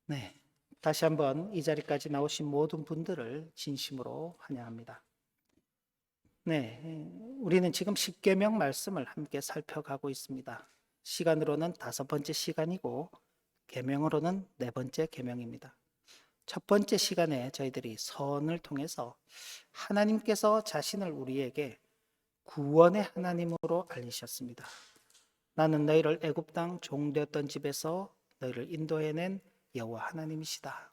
네, 다시 한번 이 자리까지 나오신 모든 분들을 진심으로 환영합니다. 네, 우리는 지금 십계명 말씀을 함께 살펴가고 있습니다. 시간으로는 5번째 시간이고 계명으로는 4번째 계명입니다. 첫 번째 시간에 저희들이 선을 통해서 하나님께서 자신을 우리에게 구원의 하나님으로 알리셨습니다. 나는 너희를 애굽 땅 종되었던 집에서 너희를 인도해낸 여호와 하나님이시다.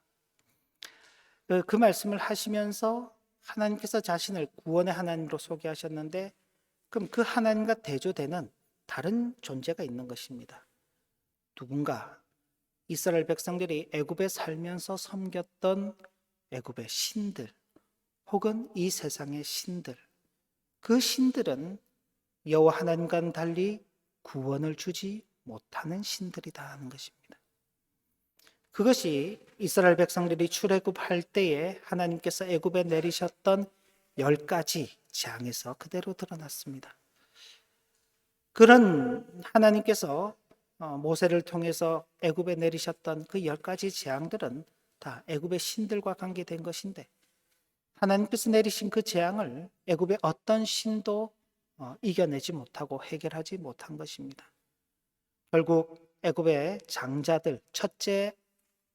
그 말씀을 하시면서 하나님께서 자신을 구원의 하나님으로 소개하셨는데, 그럼 그 하나님과 대조되는 다른 존재가 있는 것입니다. 누군가 이스라엘 백성들이 애굽에 살면서 섬겼던 애굽의 신들, 혹은 이 세상의 신들, 그 신들은 여호와 하나님과는 달리 구원을 주지 못하는 신들이다 하는 것입니다. 그것이 이스라엘 백성들이 출애굽할 때에 하나님께서 애굽에 내리셨던 10가지 재앙에서 그대로 드러났습니다. 그런 하나님께서 모세를 통해서 애굽에 내리셨던 그 10가지 재앙들은 다 애굽의 신들과 관계된 것인데, 하나님께서 내리신 그 재앙을 애굽의 어떤 신도 이겨내지 못하고 해결하지 못한 것입니다. 결국 애굽의 장자들, 첫째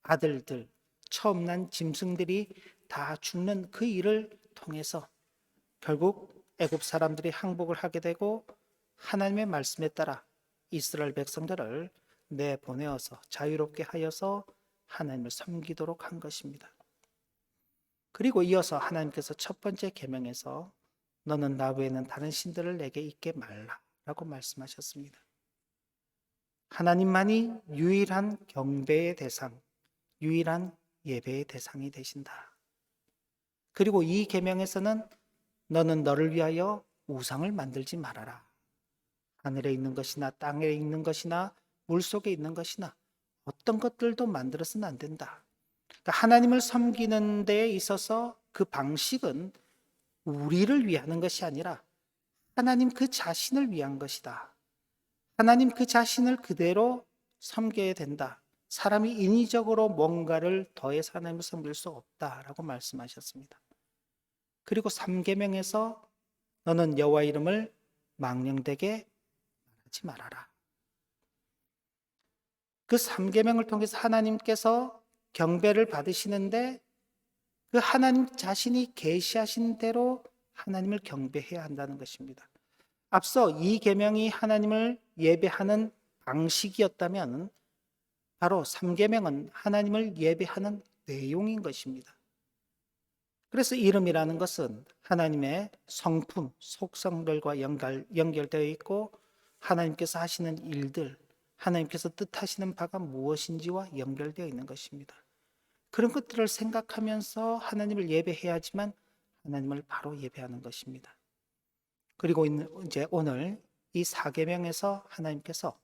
아들들, 처음 난 짐승들이 다 죽는 그 일을 통해서 결국 애굽 사람들이 항복을 하게 되고, 하나님의 말씀에 따라 이스라엘 백성들을 내보내어서 자유롭게 하여서 하나님을 섬기도록 한 것입니다. 그리고 이어서 하나님께서 첫 번째 계명에서 너는 나 외에는 다른 신들을 내게 있게 말라라고 말씀하셨습니다. 하나님만이 유일한 경배의 대상, 유일한 예배의 대상이 되신다. 그리고 이 계명에서는 너는 너를 위하여 우상을 만들지 말아라. 하늘에 있는 것이나 땅에 있는 것이나 물속에 있는 것이나 어떤 것들도 만들어서는 안 된다. 그러니까 하나님을 섬기는 데에 있어서 그 방식은 우리를 위하는 것이 아니라 하나님 그 자신을 위한 것이다. 하나님 그 자신을 그대로 섬겨야 된다. 사람이 인위적으로 뭔가를 더해서 하나님을 섬길 수 없다라고 말씀하셨습니다. 그리고 3계명에서 너는 여호와 이름을 망령되게 하지 말아라. 그 3계명을 통해서 하나님께서 경배를 받으시는데, 그 하나님 자신이 계시하신 대로 하나님을 경배해야 한다는 것입니다. 앞서 이 계명이 하나님을 예배하는 방식이었다면, 바로 3계명은 하나님을 예배하는 내용인 것입니다. 그래서 이름이라는 것은 하나님의 성품, 속성들과 연결되어 있고, 하나님께서 하시는 일들, 하나님께서 뜻하시는 바가 무엇인지와 연결되어 있는 것입니다. 그런 것들을 생각하면서 하나님을 예배해야지만 하나님을 바로 예배하는 것입니다. 그리고 이제 오늘 이 4계명에서 하나님께서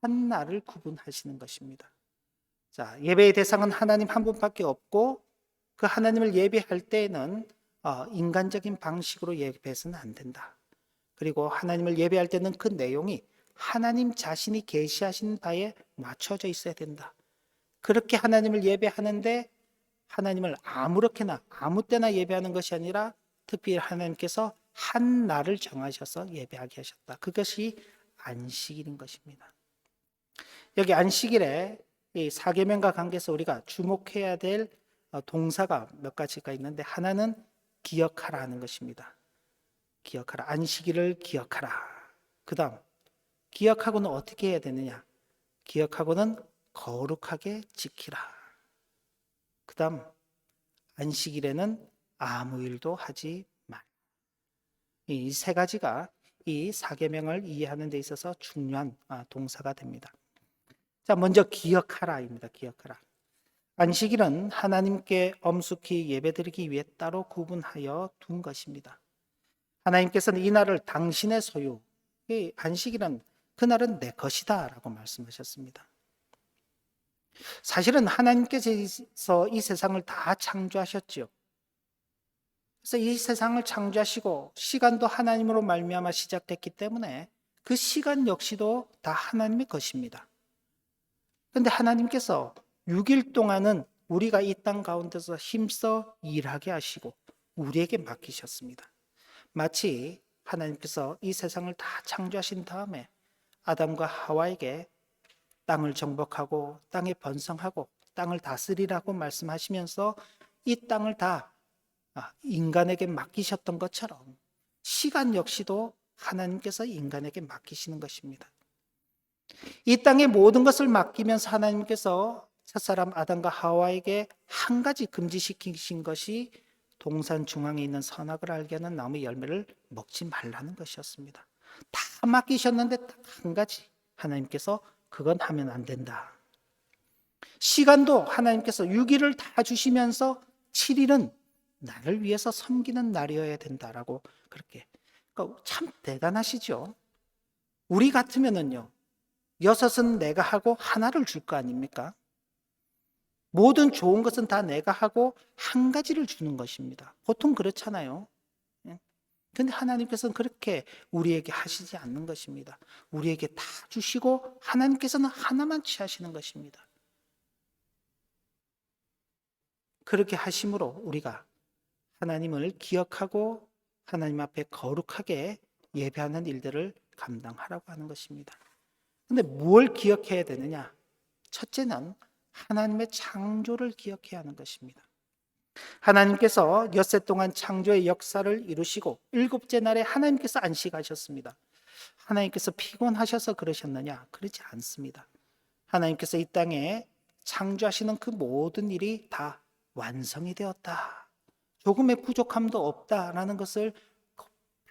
한 날을 구분하시는 것입니다. 자, 예배의 대상은 하나님 한 분밖에 없고, 그 하나님을 예배할 때에는 인간적인 방식으로 예배해서는 안 된다. 그리고 하나님을 예배할 때는 그 내용이 하나님 자신이 계시하신 바에 맞춰져 있어야 된다. 그렇게 하나님을 예배하는데, 하나님을 아무렇게나 아무 때나 예배하는 것이 아니라 특별히 하나님께서 한 날을 정하셔서 예배하게 하셨다. 그것이 안식일인 것입니다. 여기 안식일에 이 4계명과 관계해서 우리가 주목해야 될 동사가 몇 가지가 있는데, 하나는 기억하라 하는 것입니다. 기억하라. 안식일을 기억하라. 그 다음, 기억하고는 어떻게 해야 되느냐? 기억하고는 거룩하게 지키라. 그 다음, 안식일에는 아무 일도 하지 말. 이 3가지가 이 4계명을 이해하는 데 있어서 중요한 동사가 됩니다. 자, 먼저 기억하라입니다. 기억하라. 안식일은 하나님께 엄숙히 예배드리기 위해 따로 구분하여 둔 것입니다. 하나님께서는 이 날을 당신의 소유, 이 안식일은 그날은 내 것이다 라고 말씀하셨습니다. 사실은 하나님께서 이 세상을 다 창조하셨죠. 그래서 이 세상을 창조하시고 시간도 하나님으로 말미암아 시작됐기 때문에 그 시간 역시도 다 하나님의 것입니다. 그런데 하나님께서 6일 동안은 우리가 이 땅 가운데서 힘써 일하게 하시고 우리에게 맡기셨습니다. 마치 하나님께서 이 세상을 다 창조하신 다음에 아담과 하와에게 땅을 정복하고 땅에 번성하고 땅을 다스리라고 말씀하시면서 이 땅을 다 인간에게 맡기셨던 것처럼 시간 역시도 하나님께서 인간에게 맡기시는 것입니다. 이 땅의 모든 것을 맡기면서 하나님께서 첫사람 아담과 하와에게 한 가지 금지시키신 것이 동산 중앙에 있는 선악을 알게 하는 나무 열매를 먹지 말라는 것이었습니다. 다 맡기셨는데 딱 한 가지 하나님께서 그건 하면 안 된다. 시간도 하나님께서 6일을 다 주시면서 7일은 나를 위해서 섬기는 날이어야 된다라고 그렇게. 그러니까 참 대단하시죠. 우리 같으면은요, 6은 내가 하고 하나를 줄 거 아닙니까? 모든 좋은 것은 다 내가 하고 한 가지를 주는 것입니다. 보통 그렇잖아요. 근데 하나님께서는 그렇게 우리에게 하시지 않는 것입니다. 우리에게 다 주시고 하나님께서는 하나만 취하시는 것입니다. 그렇게 하심으로 우리가 하나님을 기억하고 하나님 앞에 거룩하게 예배하는 일들을 감당하라고 하는 것입니다. 근데 뭘 기억해야 되느냐? 첫째는 하나님의 창조를 기억해야 하는 것입니다. 하나님께서 엿새 동안 창조의 역사를 이루시고 일곱째 날에 하나님께서 안식하셨습니다. 하나님께서 피곤하셔서 그러셨느냐? 그렇지 않습니다. 하나님께서 이 땅에 창조하시는 그 모든 일이 다 완성이 되었다. 조금의 부족함도 없다라는 것을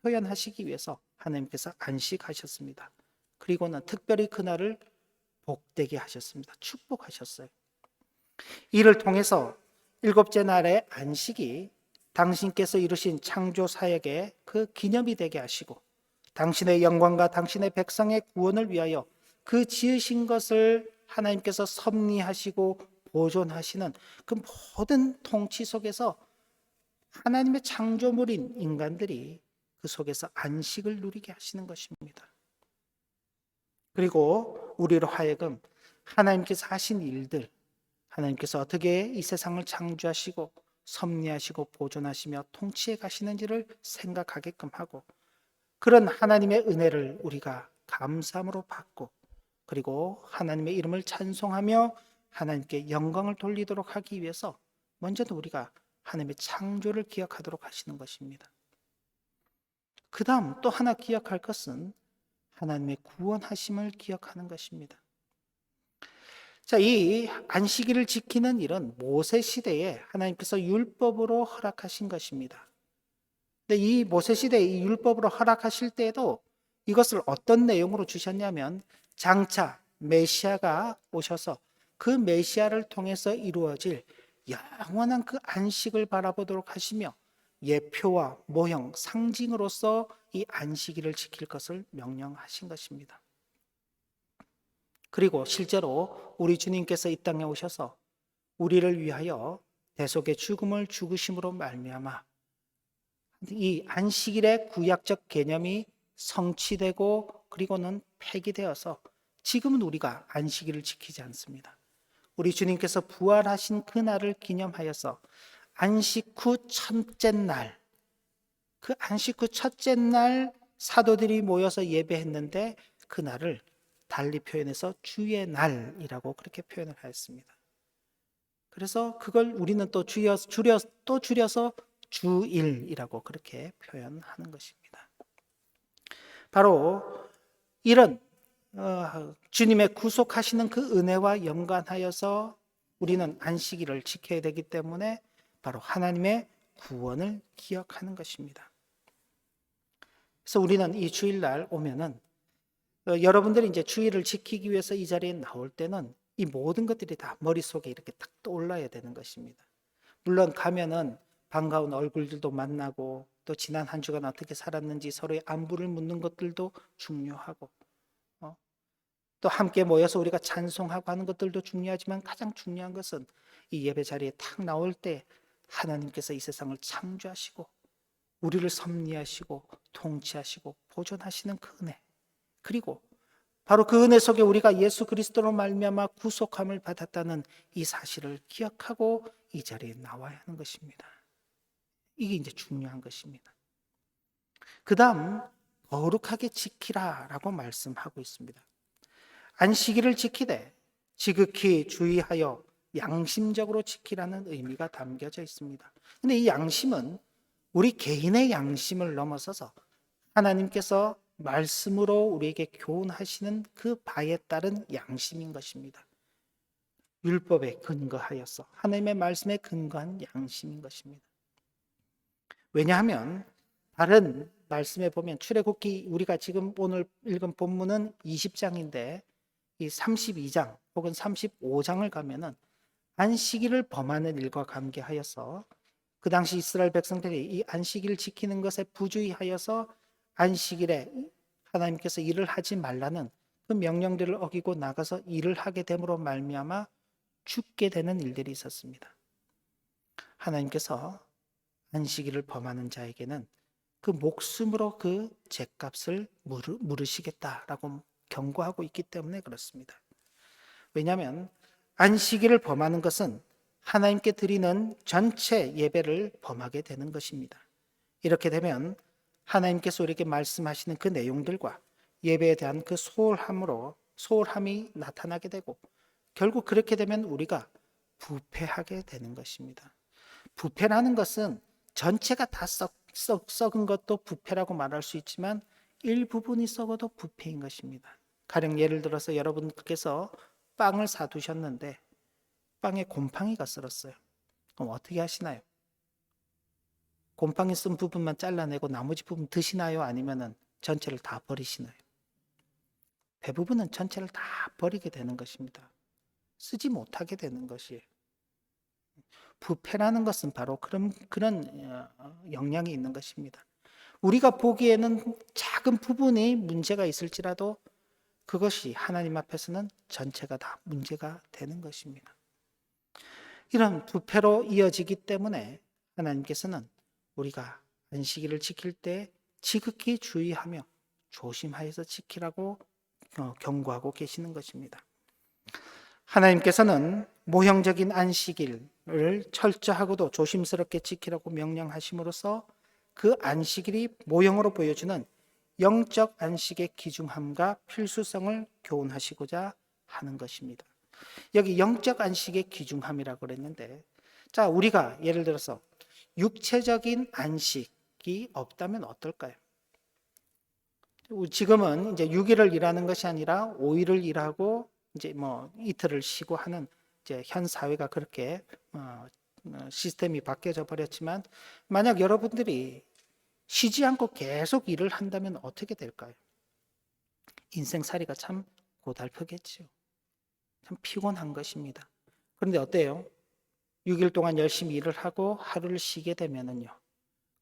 표현하시기 위해서 하나님께서 안식하셨습니다. 그리고는 특별히 그날을 복되게 하셨습니다. 축복하셨어요. 이를 통해서 일곱째 날의 안식이 당신께서 이루신 창조 사역의 그 기념이 되게 하시고 당신의 영광과 당신의 백성의 구원을 위하여 그 지으신 것을 하나님께서 섭리하시고 보존하시는 그 모든 통치 속에서 하나님의 창조물인 인간들이 그 속에서 안식을 누리게 하시는 것입니다. 그리고 우리로 하여금 하나님께서 하신 일들, 하나님께서 어떻게 이 세상을 창조하시고 섭리하시고 보존하시며 통치해 가시는지를 생각하게끔 하고 그런 하나님의 은혜를 우리가 감사함으로 받고 그리고 하나님의 이름을 찬송하며 하나님께 영광을 돌리도록 하기 위해서 먼저는 우리가 하나님의 창조를 기억하도록 하시는 것입니다. 그 다음 또 하나 기억할 것은 하나님의 구원하심을 기억하는 것입니다. 자, 이 안식일을 지키는 일은 모세 시대에 하나님께서 율법으로 허락하신 것입니다. 근데 이 모세 시대에 이 율법으로 허락하실 때에도 이것을 어떤 내용으로 주셨냐면 장차 메시아가 오셔서 그 메시아를 통해서 이루어질 영원한 그 안식을 바라보도록 하시며 예표와 모형, 상징으로서 이 안식일을 지킬 것을 명령하신 것입니다. 그리고 실제로 우리 주님께서 이 땅에 오셔서 우리를 위하여 대속의 죽음을 죽으심으로 말미암아 이 안식일의 구약적 개념이 성취되고 그리고는 폐기되어서 지금은 우리가 안식일을 지키지 않습니다. 우리 주님께서 부활하신 그날을 기념하여서 안식 후 첫째 날, 그 안식 후 첫째 날 사도들이 모여서 예배했는데 그날을 달리 표현해서 주의 날이라고 그렇게 표현을 하였습니다. 그래서 그걸 우리는 또 줄여서 주일이라고 그렇게 표현하는 것입니다. 바로 이런 주님의 구속하시는 그 은혜와 연관하여서 우리는 안식일을 지켜야 되기 때문에 바로 하나님의 구원을 기억하는 것입니다. 그래서 우리는 이 주일날 오면은 여러분들이 이제 주일을 지키기 위해서 이 자리에 나올 때는 이 모든 것들이 다 머릿속에 이렇게 딱 떠올라야 되는 것입니다. 물론 가면은 반가운 얼굴들도 만나고 또 지난 한 주간 어떻게 살았는지 서로의 안부를 묻는 것들도 중요하고 또 함께 모여서 우리가 찬송하고 하는 것들도 중요하지만 가장 중요한 것은 이 예배 자리에 탁 나올 때 하나님께서 이 세상을 창조하시고 우리를 섭리하시고 통치하시고 보존하시는 그 은혜 그리고 바로 그 은혜 속에 우리가 예수 그리스도로 말미암아 구속함을 받았다는 이 사실을 기억하고 이 자리에 나와야 하는 것입니다. 이게 이제 중요한 것입니다. 그 다음 거룩하게 지키라라고 말씀하고 있습니다. 안식일을 지키되 지극히 주의하여 양심적으로 지키라는 의미가 담겨져 있습니다. 근데 이 양심은 우리 개인의 양심을 넘어서서 하나님께서 말씀으로 우리에게 교훈하시는 그 바에 따른 양심인 것입니다. 율법에 근거하여서 하나님의 말씀에 근거한 양심인 것입니다. 왜냐하면 다른 말씀에 보면 출애굽기 우리가 지금 오늘 읽은 본문은 20장인데 이 32장 혹은 35장을 가면은 안식일을 범하는 일과 관계하여서 그 당시 이스라엘 백성들이 이 안식일을 지키는 것에 부주의하여서 안식일에 하나님께서 일을 하지 말라는 그 명령들을 어기고 나가서 일을 하게 됨으로 말미암아 죽게 되는 일들이 있었습니다. 하나님께서 안식일을 범하는 자에게는 그 목숨으로 그 죗값을 물으시겠다라고 경고하고 있기 때문에 그렇습니다. 왜냐하면 안식일을 범하는 것은 하나님께 드리는 전체 예배를 범하게 되는 것입니다. 이렇게 되면 하나님께서 우리에게 말씀하시는 그 내용들과 예배에 대한 그 소홀함이 나타나게 되고 결국 그렇게 되면 우리가 부패하게 되는 것입니다. 부패라는 것은 전체가 다 썩은 것도 부패라고 말할 수 있지만 일부분이 썩어도 부패인 것입니다. 가령 예를 들어서 여러분께서 빵을 사두셨는데 빵에 곰팡이가 쓸었어요. 그럼 어떻게 하시나요? 곰팡이 쓴 부분만 잘라내고 나머지 부분 드시나요? 아니면 전체를 다 버리시나요? 대부분은 전체를 다 버리게 되는 것입니다. 쓰지 못하게 되는 것이에요. 부패라는 것은 바로 그런 영향이 있는 것입니다. 우리가 보기에는 작은 부분이 문제가 있을지라도 그것이 하나님 앞에서는 전체가 다 문제가 되는 것입니다. 이런 부패로 이어지기 때문에 하나님께서는 우리가 안식일을 지킬 때 지극히 주의하며 조심하여서 지키라고 경고하고 계시는 것입니다. 하나님께서는 모형적인 안식일을 철저하고도 조심스럽게 지키라고 명령하심으로써 그 안식일이 모형으로 보여주는 영적 안식의 귀중함과 필수성을 교훈하시고자 하는 것입니다. 여기 영적 안식의 귀중함이라고 그랬는데, 자, 우리가 예를 들어서 육체적인 안식이 없다면 어떨까요? 지금은 이제 6일을 일하는 것이 아니라 5일을 일하고 이제 뭐 이틀을 쉬고 하는 이제 현 사회가 그렇게 시스템이 바뀌어져 버렸지만 만약 여러분들이 쉬지 않고 계속 일을 한다면 어떻게 될까요? 인생살이가 참 고달프겠죠. 참 피곤한 것입니다. 그런데 어때요? 6일 동안 열심히 일을 하고 하루를 쉬게 되면은요.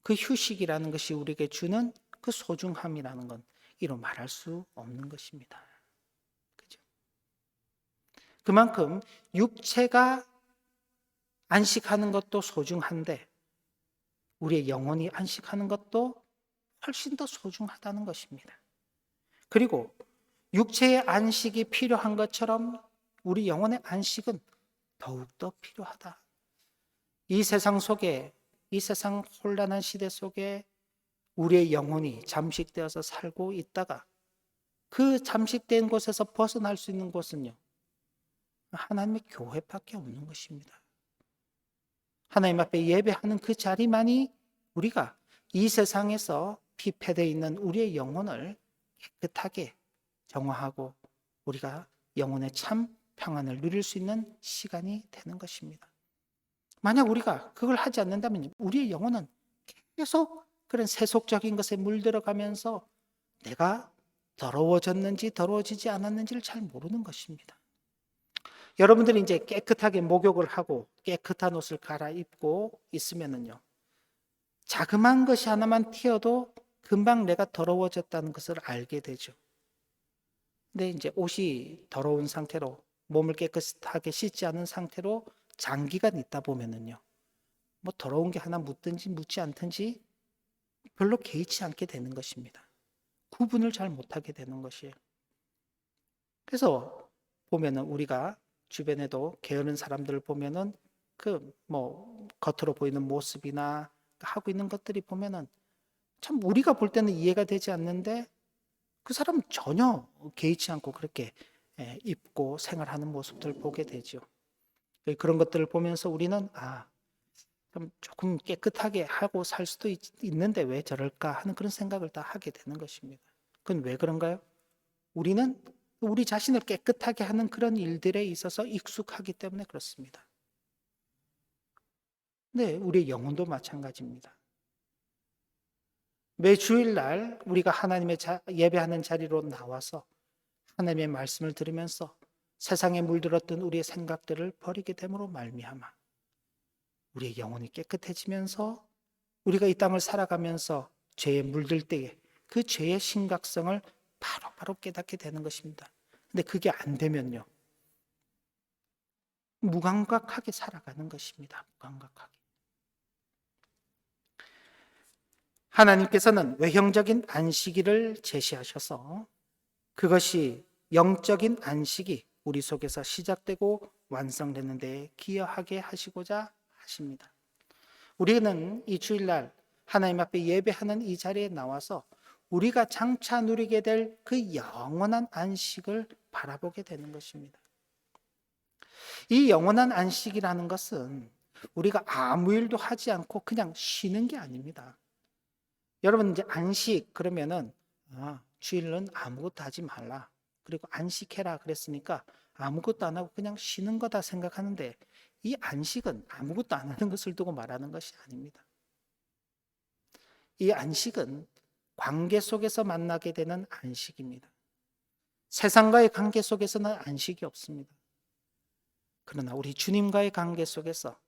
그 휴식이라는 것이 우리에게 주는 그 소중함이라는 건 이로 말할 수 없는 것입니다. 그죠? 그만큼 육체가 안식하는 것도 소중한데 우리의 영혼이 안식하는 것도 훨씬 더 소중하다는 것입니다. 그리고 육체의 안식이 필요한 것처럼 우리 영혼의 안식은 더욱더 필요하다. 이 세상 속에, 이 세상 혼란한 시대 속에 우리의 영혼이 잠식되어서 살고 있다가 그 잠식된 곳에서 벗어날 수 있는 곳은요, 하나님의 교회밖에 없는 것입니다. 하나님 앞에 예배하는 그 자리만이 우리가 이 세상에서 피폐되어 있는 우리의 영혼을 깨끗하게 정화하고 우리가 영혼의 참 평안을 누릴 수 있는 시간이 되는 것입니다. 만약 우리가 그걸 하지 않는다면 우리의 영혼은 계속 그런 세속적인 것에 물들어가면서 내가 더러워졌는지 더러워지지 않았는지를 잘 모르는 것입니다. 여러분들이 이제 깨끗하게 목욕을 하고 깨끗한 옷을 갈아입고 있으면은요, 자그마한 것이 하나만 튀어도 금방 내가 더러워졌다는 것을 알게 되죠. 근데 이제 옷이 더러운 상태로 몸을 깨끗하게 씻지 않은 상태로 장기간 있다 보면은요, 뭐 더러운 게 하나 묻든지 묻지 않든지 별로 개의치 않게 되는 것입니다. 구분을 잘 못하게 되는 것이에요. 그래서 보면은 우리가 주변에도 게으른 사람들을 보면은 그 뭐 겉으로 보이는 모습이나 하고 있는 것들이 보면은 참 우리가 볼 때는 이해가 되지 않는데 그 사람은 전혀 개의치 않고 그렇게 입고 생활하는 모습들을 보게 되죠. 그런 것들을 보면서 우리는 좀 조금 깨끗하게 하고 살 수도 있는데 왜 저럴까 하는 그런 생각을 다 하게 되는 것입니다. 그건 왜 그런가요? 우리는 우리 자신을 깨끗하게 하는 그런 일들에 있어서 익숙하기 때문에 그렇습니다. 네, 우리의 영혼도 마찬가지입니다. 매 주일날 우리가 하나님의 예배하는 자리로 나와서 하나님의 말씀을 들으면서 세상에 물들었던 우리의 생각들을 버리게 됨으로 말미암아 우리의 영혼이 깨끗해지면서 우리가 이 땅을 살아가면서 죄에 물들 때에 그 죄의 심각성을 바로 깨닫게 되는 것입니다. 근데 그게 안 되면요, 무감각하게 살아가는 것입니다. 무감각하게. 하나님께서는 외형적인 안식일을 제시하셔서 그것이 영적인 안식이 우리 속에서 시작되고 완성되는 데 기여하게 하시고자 하십니다. 우리는 이 주일날 하나님 앞에 예배하는 이 자리에 나와서 우리가 장차 누리게 될 그 영원한 안식을 바라보게 되는 것입니다. 이 영원한 안식이라는 것은 우리가 아무 일도 하지 않고 그냥 쉬는 게 아닙니다. 여러분 이제 안식 그러면은 주일은 아무것도 하지 말라. 그리고 안식해라 그랬으니까 아무것도 안 하고 그냥 쉬는 거다 생각하는데 이 안식은 아무것도 안 하는 것을 두고 말하는 것이 아닙니다. 이 안식은 관계 속에서 만나게 되는 안식입니다. 세상과의 관계 속에서는 안식이 없습니다. 그러나 우리 주님과의 관계 속에서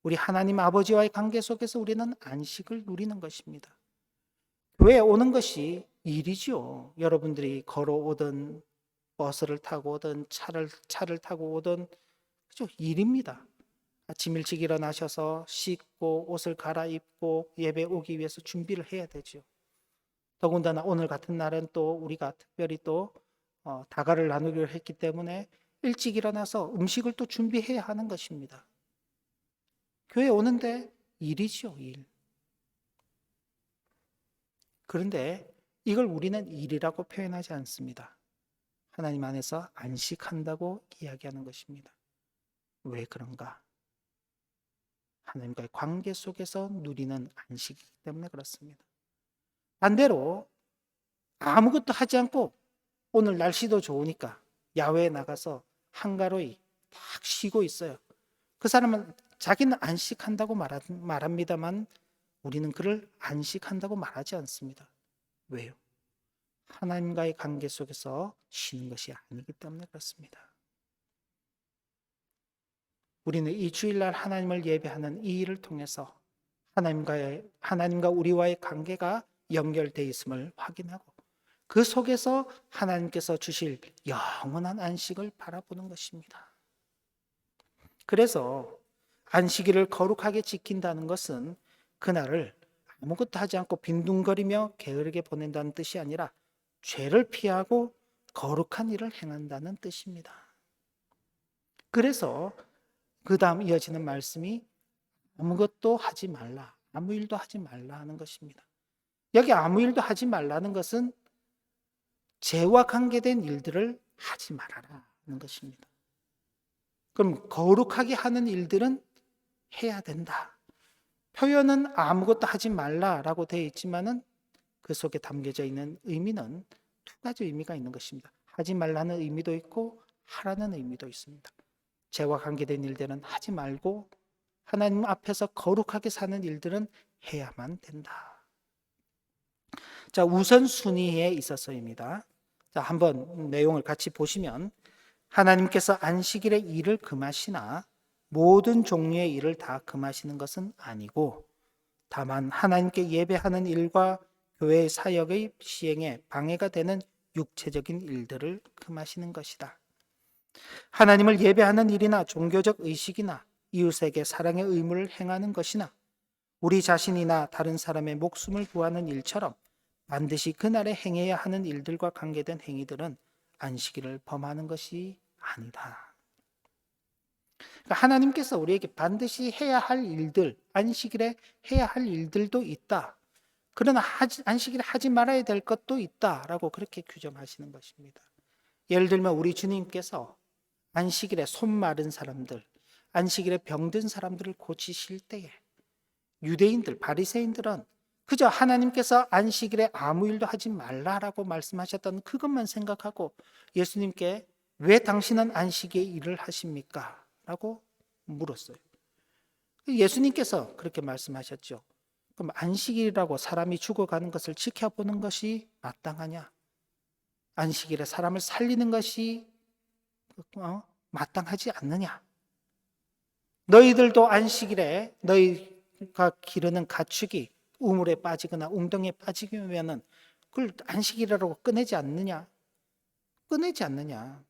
우리 하나님 아버지와의 관계 속에서 우리는 안식을 누리는 것입니다. 교회에 오는 것이 일이죠. 여러분들이 걸어오든 버스를 타고 오든 차를 타고 오든 그죠? 일입니다. 아침 일찍 일어나셔서 씻고 옷을 갈아입고 예배 오기 위해서 준비를 해야 되죠. 더군다나 오늘 같은 날은 또 우리가 특별히 또 다가를 나누기로 했기 때문에 일찍 일어나서 음식을 또 준비해야 하는 것입니다. 교회 오는데 일이죠, 일. 그런데 이걸 우리는 일이라고 표현하지 않습니다. 하나님 안에서 안식한다고 이야기하는 것입니다. 왜 그런가? 하나님과의 관계 속에서 누리는 안식이기 때문에 그렇습니다. 반대로 아무것도 하지 않고 오늘 날씨도 좋으니까 야외에 나가서 한가로이 딱 쉬고 있어요. 그 사람은 자기는 안식한다고 말합니다만 우리는 그를 안식한다고 말하지 않습니다. 왜요? 하나님과의 관계 속에서 쉬는 것이 아니기 때문에 그렇습니다. 우리는 이 주일날 하나님을 예배하는 이 일을 통해서 하나님과 우리와의 관계가 연결되어 있음을 확인하고 그 속에서 하나님께서 주실 영원한 안식을 바라보는 것입니다. 그래서 안식일을 거룩하게 지킨다는 것은 그날을 아무것도 하지 않고 빈둥거리며 게으르게 보낸다는 뜻이 아니라 죄를 피하고 거룩한 일을 행한다는 뜻입니다. 그래서 그 다음 이어지는 말씀이 아무것도 하지 말라, 아무 일도 하지 말라 하는 것입니다. 여기 아무 일도 하지 말라는 것은 죄와 관계된 일들을 하지 말아라 하는 것입니다. 그럼 거룩하게 하는 일들은 해야 된다. 표현은 아무것도 하지 말라라고 되어 있지만은 그 속에 담겨져 있는 의미는 두 가지 의미가 있는 것입니다. 하지 말라는 의미도 있고 하라는 의미도 있습니다. 죄와 관계된 일들은 하지 말고 하나님 앞에서 거룩하게 사는 일들은 해야만 된다. 자, 우선순위에 있어서입니다. 자, 한번 내용을 같이 보시면 하나님께서 안식일의 일을 금하시나 모든 종류의 일을 다 금하시는 것은 아니고 다만 하나님께 예배하는 일과 교회의 사역의 시행에 방해가 되는 육체적인 일들을 금하시는 것이다. 하나님을 예배하는 일이나 종교적 의식이나 이웃에게 사랑의 의무를 행하는 것이나 우리 자신이나 다른 사람의 목숨을 구하는 일처럼 반드시 그날에 행해야 하는 일들과 관계된 행위들은 안식일을 범하는 것이 아니다. 그러니까 하나님께서 우리에게 반드시 해야 할 일들, 안식일에 해야 할 일들도 있다. 그러나 안식일에 하지 말아야 될 것도 있다라고 그렇게 규정하시는 것입니다. 예를 들면 우리 주님께서 안식일에 손 마른 사람들, 안식일에 병든 사람들을 고치실 때에 유대인들, 바리새인들은 그저 하나님께서 안식일에 아무 일도 하지 말라라고 말씀하셨던 그것만 생각하고 예수님께 왜 당신은 안식일에 일을 하십니까? 라고 물었어요. 예수님께서 그렇게 말씀하셨죠. 그럼 안식일이라고 사람이 죽어가는 것을 지켜보는 것이 마땅하냐? 안식일에 사람을 살리는 것이 마땅하지 않느냐? 너희들도 안식일에 너희가 기르는 가축이 우물에 빠지거나 웅덩이에 빠지면은 그걸 안식일이라고 꺼내지 않느냐? 꺼내지 않느냐?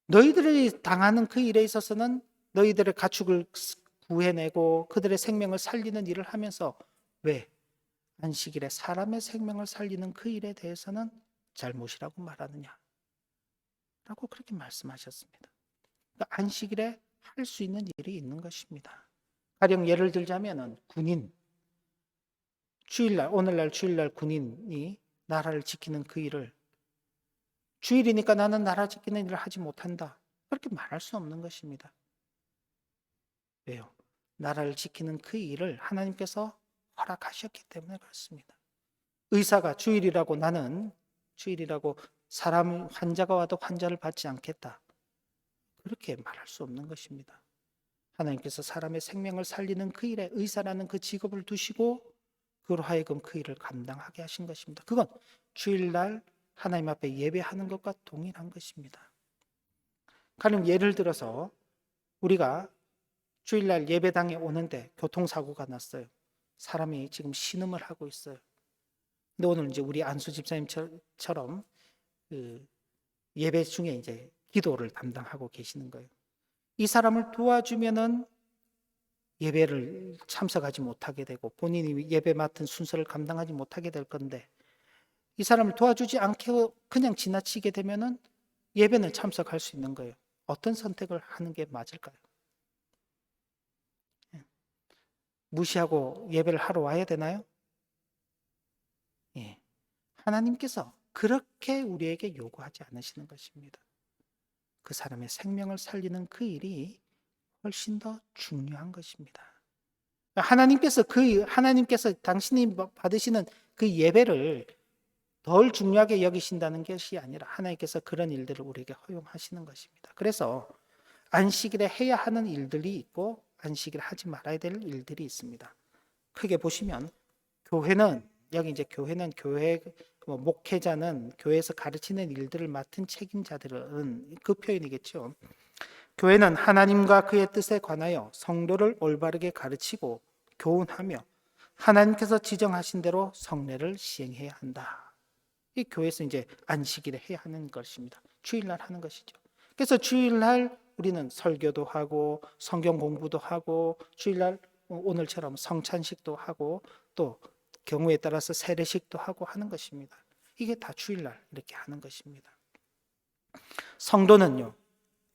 너희들이 당하는 그 일에 있어서는 너희들의 가축을 구해내고 그들의 생명을 살리는 일을 하면서 왜 안식일에 사람의 생명을 살리는 그 일에 대해서는 잘못이라고 말하느냐? 라고 그렇게 말씀하셨습니다. 그러니까 안식일에 할 수 있는 일이 있는 것입니다. 가령 예를 들자면 군인, 주일날, 오늘날 주일날 군인이 나라를 지키는 그 일을 주일이니까 나는 나라 지키는 일을 하지 못한다. 그렇게 말할 수 없는 것입니다. 왜요? 나라를 지키는 그 일을 하나님께서 허락하셨기 때문에 그렇습니다. 의사가 주일이라고 나는 주일이라고 사람 환자가 와도 환자를 받지 않겠다. 그렇게 말할 수 없는 것입니다. 하나님께서 사람의 생명을 살리는 그 일에 의사라는 그 직업을 두시고 그로 하여금 그 일을 감당하게 하신 것입니다. 그건 주일날 하나님 앞에 예배하는 것과 동일한 것입니다. 가령 예를 들어서 우리가 주일날 예배당에 오는데 교통사고가 났어요. 사람이 지금 신음을 하고 있어요. 근데 오늘 이제 우리 안수 집사님처럼 그 예배 중에 이제 기도를 담당하고 계시는 거예요. 이 사람을 도와주면은 예배를 참석하지 못하게 되고 본인이 예배 맡은 순서를 감당하지 못하게 될 건데 이 사람을 도와주지 않고 그냥 지나치게 되면은 예배는 참석할 수 있는 거예요. 어떤 선택을 하는 게 맞을까요? 무시하고 예배를 하러 와야 되나요? 예. 하나님께서 그렇게 우리에게 요구하지 않으시는 것입니다. 그 사람의 생명을 살리는 그 일이 훨씬 더 중요한 것입니다. 하나님께서 당신이 받으시는 그 예배를 덜 중요하게 여기신다는 것이 아니라 하나님께서 그런 일들을 우리에게 허용하시는 것입니다. 그래서 안식일에 해야 하는 일들이 있고 안식일에 하지 말아야 될 일들이 있습니다. 크게 보시면 교회는 여기 이제 교회 목회자는 교회에서 가르치는 일들을 맡은 책임자들은 그 표현이겠죠. 교회는 하나님과 그의 뜻에 관하여 성도를 올바르게 가르치고 교훈하며 하나님께서 지정하신 대로 성례를 시행해야 한다. 이 교회에서 이제 안식일에 해야 하는 것입니다. 주일날 하는 것이죠. 그래서 주일날 우리는 설교도 하고 성경 공부도 하고 주일날 오늘처럼 성찬식도 하고 또 경우에 따라서 세례식도 하고 하는 것입니다. 이게 다 주일날 이렇게 하는 것입니다. 성도는요,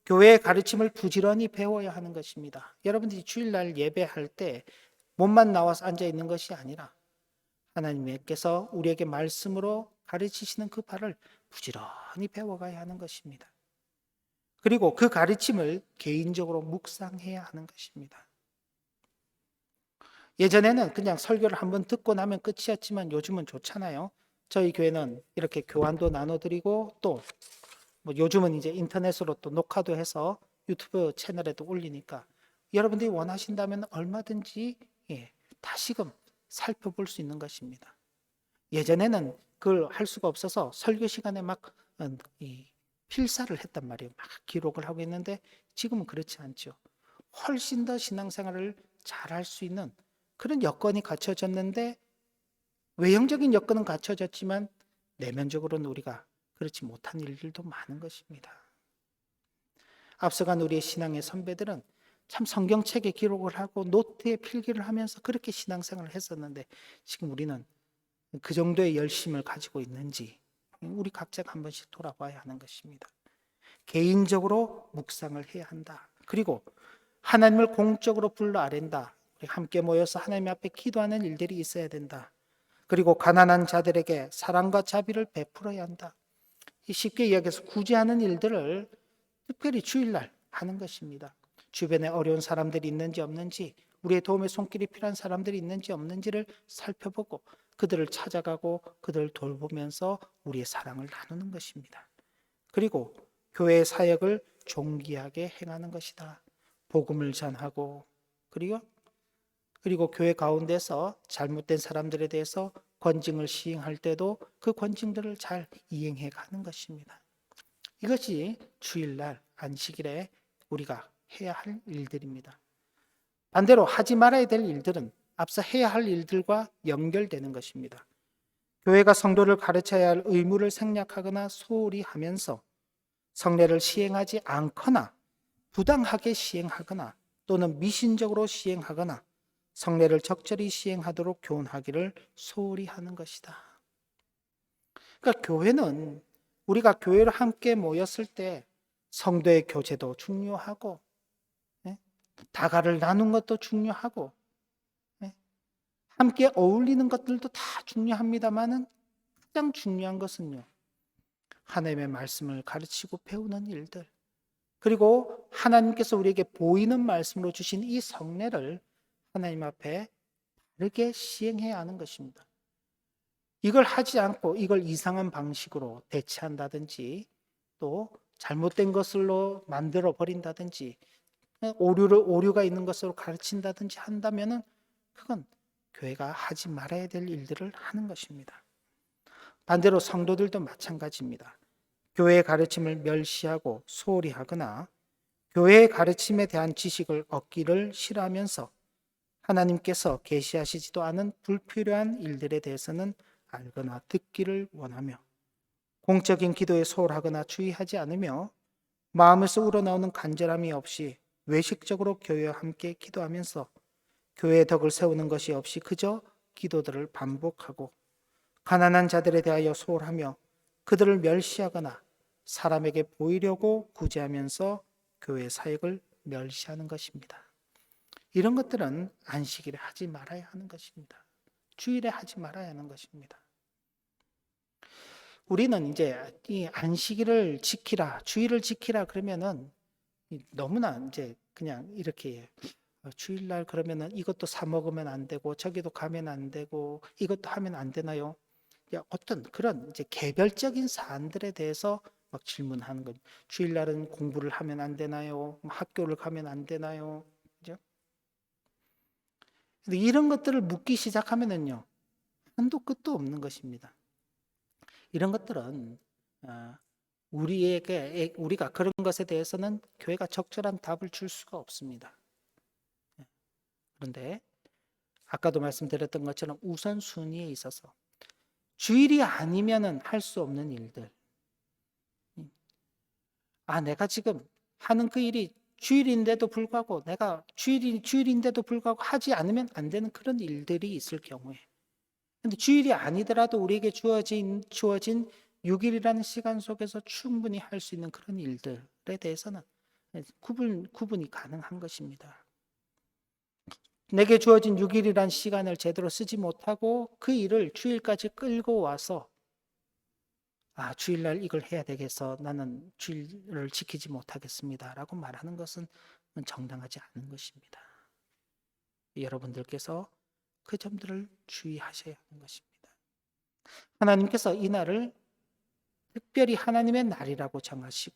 교회의 가르침을 부지런히 배워야 하는 것입니다. 여러분들이 주일날 예배할 때 몸만 나와서 앉아 있는 것이 아니라 하나님께서 우리에게 말씀으로 가르치시는 그 바를 부지런히 배워가야 하는 것입니다. 그리고 그 가르침을 개인적으로 묵상해야 하는 것입니다. 예전에는 그냥 설교를 한번 듣고 나면 끝이었지만 요즘은 좋잖아요. 저희 교회는 이렇게 교환도 나눠드리고 또 요즘은 이제 인터넷으로 또 녹화도 해서 유튜브 채널에도 올리니까 여러분들이 원하신다면 얼마든지 다시금 살펴볼 수 있는 것입니다. 예전에는 그걸 할 수가 없어서 설교 시간에 막 필사를 했단 말이에요. 막 기록을 하고 있는데 지금은 그렇지 않죠. 훨씬 더 신앙생활을 잘할 수 있는 그런 여건이 갖춰졌는데 외형적인 여건은 갖춰졌지만 내면적으로는 우리가 그렇지 못한 일들도 많은 것입니다. 앞서간 우리의 신앙의 선배들은 참 성경책에 기록을 하고 노트에 필기를 하면서 그렇게 신앙생활을 했었는데 지금 우리는 그 정도의 열심을 가지고 있는지 우리 각자가 한 번씩 돌아봐야 하는 것입니다. 개인적으로 묵상을 해야 한다. 그리고 하나님을 공적으로 불러 아랜다. 함께 모여서 하나님 앞에 기도하는 일들이 있어야 된다. 그리고 가난한 자들에게 사랑과 자비를 베풀어야 한다. 쉽게 이야기해서 구제하는 일들을 특별히 주일날 하는 것입니다. 주변에 어려운 사람들이 있는지 없는지, 우리의 도움의 손길이 필요한 사람들이 있는지 없는지를 살펴보고 그들을 찾아가고 그들을 돌보면서 우리의 사랑을 나누는 것입니다. 그리고 교회의 사역을 존귀하게 행하는 것이다. 복음을 전하고 그리고 교회 가운데서 잘못된 사람들에 대해서 권징을 시행할 때도 그 권징들을 잘 이행해 가는 것입니다. 이것이 주일날 안식일에 우리가 해야 할 일들입니다. 반대로 하지 말아야 될 일들은 앞서 해야 할 일들과 연결되는 것입니다. 교회가 성도를 가르쳐야 할 의무를 생략하거나 소홀히 하면서 성례를 시행하지 않거나 부당하게 시행하거나 또는 미신적으로 시행하거나 성례를 적절히 시행하도록 교훈하기를 소홀히 하는 것이다. 그러니까 교회는 우리가 교회로 함께 모였을 때 성도의 교제도 중요하고 다가를 나눈 것도 중요하고 함께 어울리는 것들도 다 중요합니다만은 가장 중요한 것은요, 하나님의 말씀을 가르치고 배우는 일들, 그리고 하나님께서 우리에게 보이는 말씀으로 주신 이 성례를 하나님 앞에 바르게 시행해야 하는 것입니다. 이걸 하지 않고 이걸 이상한 방식으로 대체한다든지 또 잘못된 것으로 만들어 버린다든지 오류가 있는 것으로 가르친다든지 한다면은 그건 교회가 하지 말아야 될 일들을 하는 것입니다. 반대로 성도들도 마찬가지입니다. 교회의 가르침을 멸시하고 소홀히 하거나 교회의 가르침에 대한 지식을 얻기를 싫어하면서 하나님께서 계시하시지도 않은 불필요한 일들에 대해서는 알거나 듣기를 원하며 공적인 기도에 소홀하거나 주의하지 않으며 마음에서 우러나오는 간절함이 없이 외식적으로 교회와 함께 기도하면서 교회의 덕을 세우는 것이 없이 그저 기도들을 반복하고 가난한 자들에 대하여 소홀하며 그들을 멸시하거나 사람에게 보이려고 구제하면서 교회 사역을 멸시하는 것입니다. 이런 것들은 안식일에 하지 말아야 하는 것입니다. 주일에 하지 말아야 하는 것입니다. 우리는 이제 이 안식일을 지키라, 주일을 지키라 그러면은 너무나 이제 그냥 이렇게 주일날 그러면은 이것도 사 먹으면 안 되고 저기도 가면 안 되고 이것도 하면 안 되나요? 어떤 그런 이제 개별적인 사안들에 대해서 막 질문하는 거죠. 주일날은 공부를 하면 안 되나요? 학교를 가면 안 되나요? 그죠? 근데 이런 것들을 묻기 시작하면은요, 한도 끝도 없는 것입니다. 이런 것들은 우리가 그런 것에 대해서는 교회가 적절한 답을 줄 수가 없습니다. 그런데 아까도 말씀드렸던 것처럼 우선순위에 있어서 주일이 아니면은 할 수 없는 일들. 내가 지금 하는 그 일이 주일인데도 불구하고 내가 주일인데도 불구하고 하지 않으면 안 되는 그런 일들이 있을 경우에. 근데 주일이 아니더라도 우리에게 주어진 6일이라는 시간 속에서 충분히 할 수 있는 그런 일들에 대해서는 구분이 가능한 것입니다. 내게 주어진 6일이라는 시간을 제대로 쓰지 못하고 그 일을 주일까지 끌고 와서 주일날 이걸 해야 되겠어. 나는 주일을 지키지 못하겠습니다. 라고 말하는 것은 정당하지 않은 것입니다. 여러분들께서 그 점들을 주의하셔야 하는 것입니다. 하나님께서 이 날을 특별히 하나님의 날이라고 정하시고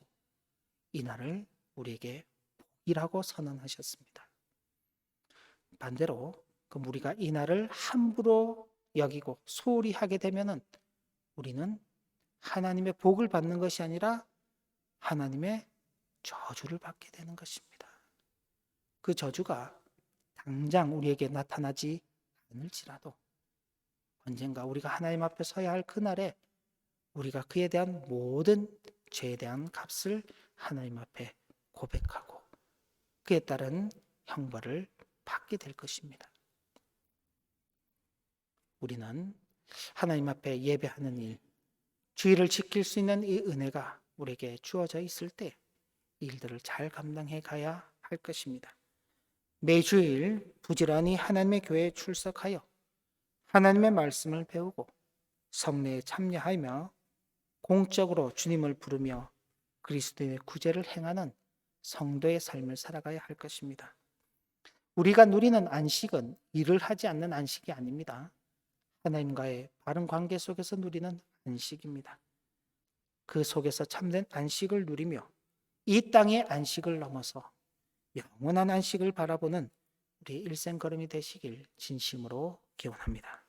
이 날을 우리에게 복이라고 선언하셨습니다. 반대로 그럼 우리가 이 날을 함부로 여기고 소홀히 하게 되면은 우리는 하나님의 복을 받는 것이 아니라 하나님의 저주를 받게 되는 것입니다. 그 저주가 당장 우리에게 나타나지 않을지라도 언젠가 우리가 하나님 앞에 서야 할 그날에 우리가 그에 대한 모든 죄에 대한 값을 하나님 앞에 고백하고 그에 따른 형벌을 받게 될 것입니다. 우리는 하나님 앞에 예배하는 일, 주의를 지킬 수 있는 이 은혜가 우리에게 주어져 있을 때 일들을 잘 감당해 가야 할 것입니다. 매주일 부지런히 하나님의 교회에 출석하여 하나님의 말씀을 배우고 성례에 참여하며 공적으로 주님을 부르며 그리스도의 구제를 행하는 성도의 삶을 살아가야 할 것입니다. 우리가 누리는 안식은 일을 하지 않는 안식이 아닙니다. 하나님과의 바른 관계 속에서 누리는 안식입니다. 그 속에서 참된 안식을 누리며 이 땅의 안식을 넘어서 영원한 안식을 바라보는 우리 일생 걸음이 되시길 진심으로 기원합니다.